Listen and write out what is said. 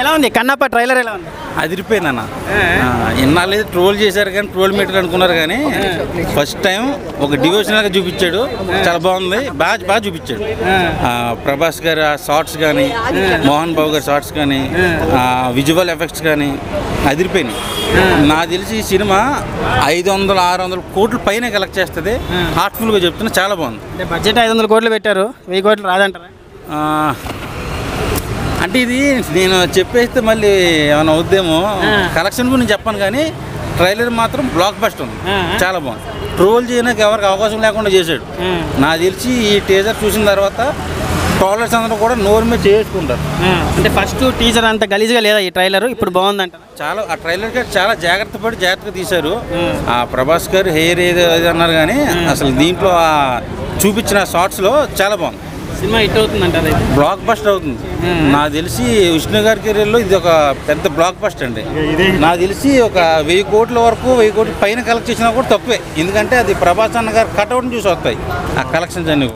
ఎలా ఉంది కన్నప్ప ట్రైలర్ ఎలా ఉంది? అదిరిపోయిందన్న. ఇన్నాళ్ళు ట్రోల్ చేశారు కానీ ట్రోల్ మీటర్ అనుకున్నారు కానీ ఫస్ట్ టైం ఒక డివోషనల్గా చూపించాడు. చాలా బాగుంది, బాగా చూపించాడు. ప్రభాస్ గారి షార్ట్స్ కానీ, మోహన్ బాబు గారి షార్ట్స్ కానీ, విజువల్ ఎఫెక్ట్స్ కానీ అదిరిపోయినాయి. నాకు తెలిసి ఈ సినిమా 500-600 కోట్ల పైన కలెక్ట్ చేస్తుంది. హార్ట్ఫుల్గా చెప్తున్నా, చాలా బాగుంది. బడ్జెట్ 500 కోట్లు పెట్టారు, 1000 కోట్లు రాదంటారా? అంటే ఇది నేను చెప్పేస్తే మళ్ళీ ఏమైనా అవుద్దేమో, కలెక్షన్ గురించి చెప్పాను కానీ ట్రైలర్ మాత్రం బ్లాక్ బస్టర్ ఉంది, చాలా బాగుంది. ట్రోల్ చేయడానికి ఎవరికి అవకాశం లేకుండా చేశాడు. నాకు తెలిసి ఈ టీజర్ చూసిన తర్వాత ట్రోలర్స్ అందరూ కూడా నోరు మీద చేసుకుంటారు. అంటే ఫస్ట్ టీజర్ అంత గలీజ్గా లేదా ఈ ట్రైలర్, ఇప్పుడు బాగుందంట. చాలా ఆ ట్రైలర్ గారు చాలా జాగ్రత్తగా తీశారు. ఆ ప్రభాస్ గారు హెయిర్ ఏది అన్నారు కానీ అసలు దీంట్లో చూపించిన షార్ట్స్లో చాలా బాగుంది. సినిమా హిట్ అవుతుందంటారు, బ్లాక్ బస్టర్ అవుతుంది. నాకు తెలిసి విష్ణు గారి కెరీర్లో ఇది ఒక పెద్ద బ్లాక్ బస్టర్ అండి. నాకు తెలిసి ఒక 1000 కోట్ల వరకు, 1000 కోట్ల పైన కలెక్ట్ చేసినా కూడా తక్కువే. ఎందుకంటే అది ప్రభాస్ అన్న గారు కట్అవుట్ని చూసి వస్తాయి ఆ కలెక్షన్స్ అన్ని.